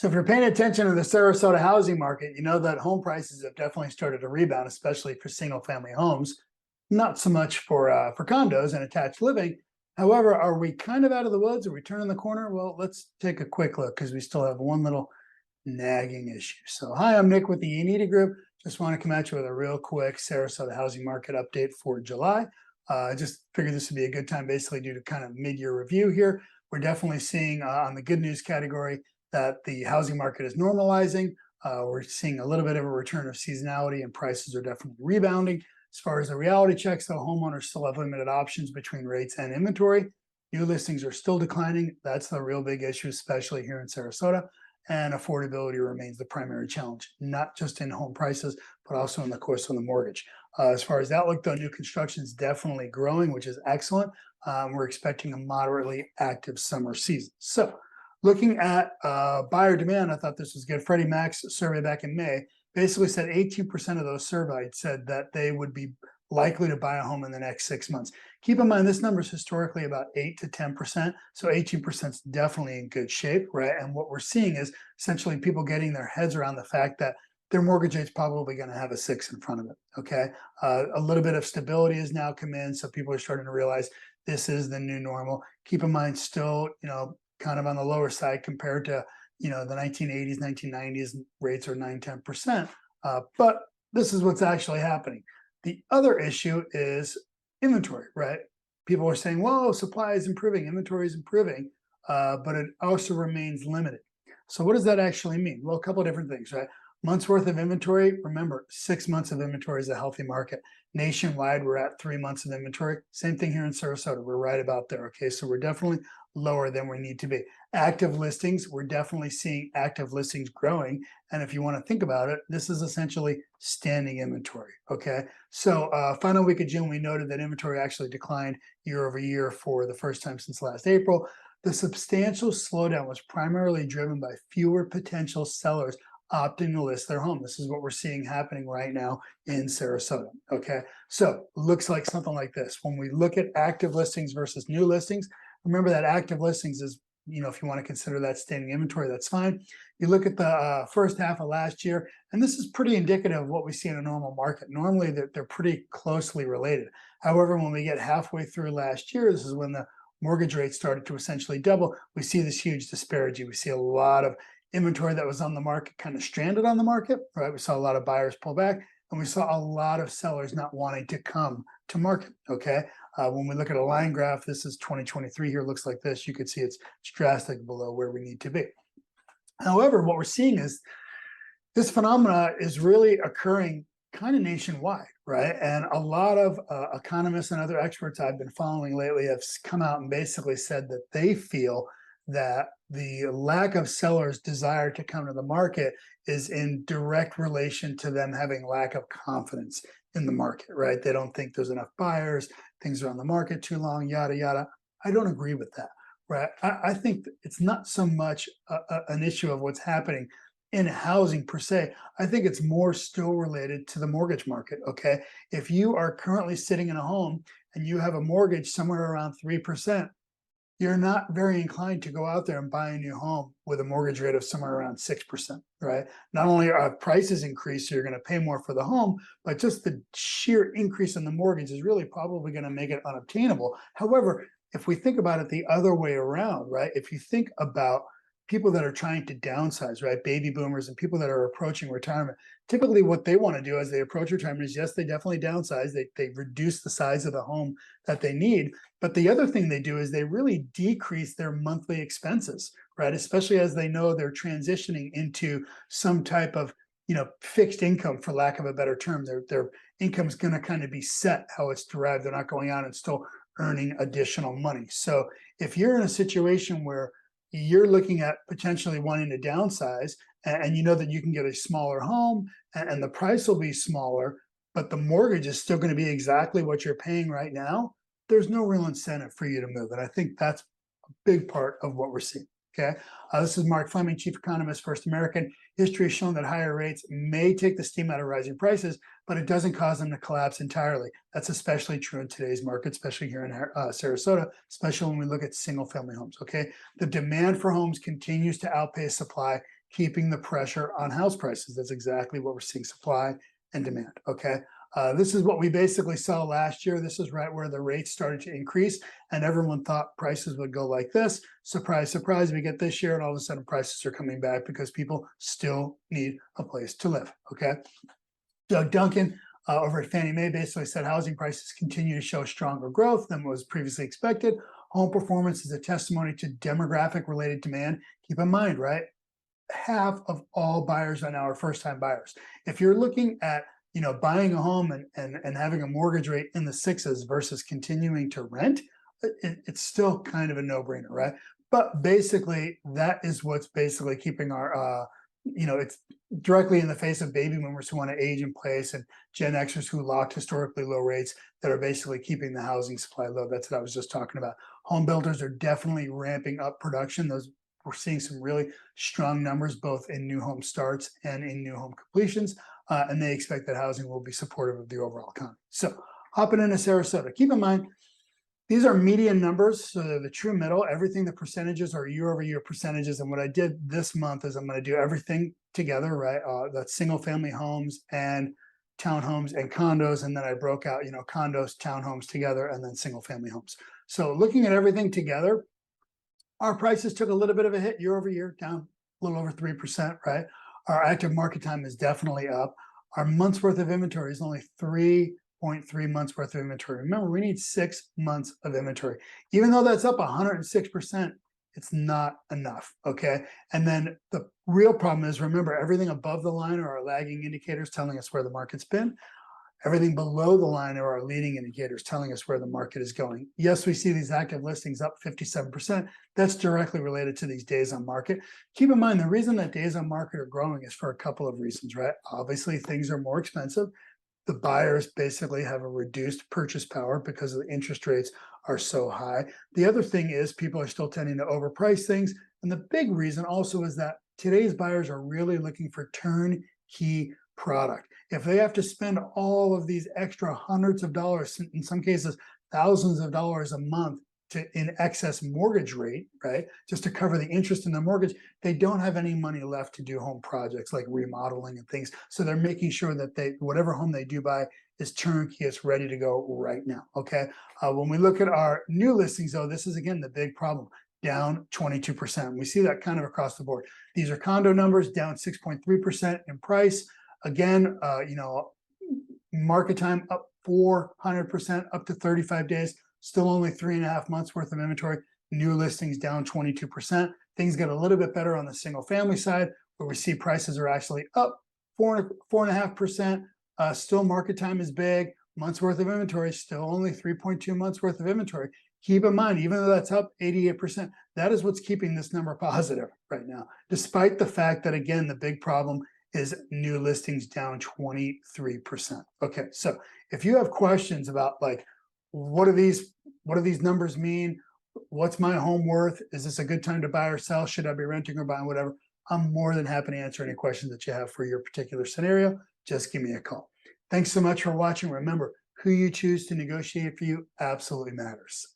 So if you're paying attention to the Sarasota housing market, you know that home prices have definitely started to rebound, especially for single family homes. Not so much for condos and attached living. However, are we kind of out of the woods? Are we turning the corner? Well, let's take a quick look because we still have one little nagging issue. So hi, I'm Nick with the Iannitti Group. Just want to come at you with a real quick Sarasota housing market update for July. I just figured this would be a good time basically due to kind of mid-year review here. We're definitely seeing on the good news category that the housing market is normalizing. We're seeing a little bit of a return of seasonality and prices are definitely rebounding. As far as the reality checks, though, homeowners still have limited options between rates and inventory. New listings are still declining. That's the real big issue, especially here in Sarasota. And affordability remains the primary challenge, not just in home prices, but also in the course of the mortgage. As far as the outlook, though, new construction is definitely growing, which is excellent. We're expecting a moderately active summer season. So looking at buyer demand, I thought this was good. Freddie Mac's survey back in May basically said 18% of those surveyed said that they would be likely to buy a home in the next 6 months. Keep in mind, this number is historically about 8 to 10%. So 18% is definitely in good shape, right? And what we're seeing is essentially people getting their heads around the fact that their mortgage rate's probably going to have a 6 in front of it, okay? A little bit of stability has now come in, so people are starting to realize this is the new normal. Keep in mind, still, kind of on the lower side compared to, the 1980s, 1990s rates are 9–10%. But this is what's actually happening. The other issue is inventory, right? People are saying, well, supply is improving, inventory is improving, but it also remains limited. So what does that actually mean? Well, a couple of different things, right? Months worth of inventory. Remember, 6 months of inventory is a healthy market. Nationwide, we're at 3 months of inventory. Same thing here in Sarasota. We're right about there. Okay, so we're definitely lower than we need to be. Active listings, we're definitely seeing active listings growing. And if you want to think about it, this is essentially standing inventory. Okay, so final week of June, we noted that inventory actually declined year over year for the first time since last April. The substantial slowdown was primarily driven by fewer potential sellers opting to list their home. This is what we're seeing happening right now in Sarasota. Okay, so looks like something like this. When we look at active listings versus new listings, remember that active listings is, if you want to consider that standing inventory, that's fine. You look at the first half of last year, and this is pretty indicative of what we see in a normal market. Normally, they're pretty closely related. However, when we get halfway through last year, this is when the mortgage rate started to essentially double. We see this huge disparity. We see a lot of inventory that was on the market kind of stranded on the market, right? We saw a lot of buyers pull back, and we saw a lot of sellers not wanting to come to market, okay? When we look at a line graph, this is 2023 here, looks like this. You can see it's drastic below where we need to be. However, what we're seeing is this phenomena is really occurring kind of nationwide, right? And a lot of economists and other experts I've been following lately have come out and basically said that they feel that the lack of sellers' desire to come to the market is in direct relation to them having lack of confidence in the market, right? They don't think there's enough buyers, things are on the market too long, yada, yada. I don't agree with that, right? I think it's not so much an issue of what's happening in housing per se. I think it's more still related to the mortgage market, okay? If you are currently sitting in a home and you have a mortgage somewhere around 3%, you're not very inclined to go out there and buy a new home with a mortgage rate of somewhere around 6%, right? Not only are prices increased, so you're going to pay more for the home, but just the sheer increase in the mortgage is really probably going to make it unobtainable. However, if we think about it the other way around, right? If you think about people that are trying to downsize, right? Baby boomers and people that are approaching retirement, typically what they want to do as they approach retirement is, yes, they definitely downsize. They reduce the size of the home that they need. But the other thing they do is they really decrease their monthly expenses, right? Especially as they know they're transitioning into some type of, fixed income, for lack of a better term. Their income is going to kind of be set how it's derived. They're not going out and still earning additional money. So if you're in a situation where you're looking at potentially wanting to downsize, and you know that you can get a smaller home and the price will be smaller, but the mortgage is still going to be exactly what you're paying right now, there's no real incentive for you to move. And I think that's a big part of what we're seeing. Okay. This is Mark Fleming, Chief Economist, First American. History has shown that higher rates may take the steam out of rising prices, but it doesn't cause them to collapse entirely. That's especially true in today's market, especially here in Sarasota, especially when we look at single family homes. Okay. The demand for homes continues to outpace supply, keeping the pressure on house prices. That's exactly what we're seeing, supply and demand. Okay. This is what we basically saw last year. This is right where the rates started to increase and everyone thought prices would go like this. Surprise, surprise, we get this year and all of a sudden prices are coming back because people still need a place to live. Okay. Doug Duncan over at Fannie Mae basically said housing prices continue to show stronger growth than was previously expected. Home performance is a testimony to demographic related demand. Keep in mind, right? Half of all buyers right now are first-time buyers. If you're looking at buying a home and having a mortgage rate in the sixes versus continuing to rent, it's still kind of a no-brainer, right? But basically, that is what's basically keeping our, it's directly in the face of baby boomers who want to age in place and Gen Xers who locked historically low rates that are basically keeping the housing supply low. That's what I was just talking about. Home builders are definitely ramping up production. We're seeing some really strong numbers both in new home starts and in new home completions. And they expect that housing will be supportive of the overall economy. So hopping into Sarasota, keep in mind, these are median numbers, so they're the true middle. Everything, the percentages are year-over-year percentages. And what I did this month is I'm going to do everything together, right? That's single family homes and townhomes and condos. And then I broke out, condos, townhomes together, and then single family homes. So looking at everything together, our prices took a little bit of a hit year-over-year, down a little over 3%, right? Our active market time is definitely up. Our months worth of inventory is only 3.3 months worth of inventory. Remember, we need 6 months of inventory. Even though that's up 106%, it's not enough, okay? And then the real problem is, remember, everything above the line are our lagging indicators telling us where the market's been. Everything below the line are our leading indicators telling us where the market is going. Yes, we see these active listings up 57%. That's directly related to these days on market. Keep in mind, the reason that days on market are growing is for a couple of reasons, right? Obviously, things are more expensive. The buyers basically have a reduced purchase power because the interest rates are so high. The other thing is people are still tending to overprice things. And the big reason also is that today's buyers are really looking for turnkey product. If they have to spend all of these extra hundreds of dollars, in some cases thousands of dollars a month in excess mortgage rate, right, just to cover the interest in the mortgage, they don't have any money left to do home projects like remodeling and things. So they're making sure that whatever home they do buy is turnkey, it's ready to go right now. Okay. When we look at our new listings, though, this is again the big problem. Down 22%. We see that kind of across the board. These are condo numbers, down 6.3% in price. Again, market time up 400%, up to 35 days, still only 3.5 months worth of inventory. New listings down 22%. Things get a little bit better on the single family side, where we see prices are actually up 4.5%. Still market time is big. Months worth of inventory, still only 3.2 months worth of inventory. Keep in mind, even though that's up 88%, that is what's keeping this number positive right now, despite the fact that, again, the big problem is new listings down 23%. Okay, so if you have questions about like, what do these numbers mean? What's my home worth? Is this a good time to buy or sell? Should I be renting or buying, whatever? I'm more than happy to answer any questions that you have for your particular scenario. Just give me a call. Thanks so much for watching. Remember, who you choose to negotiate for you absolutely matters.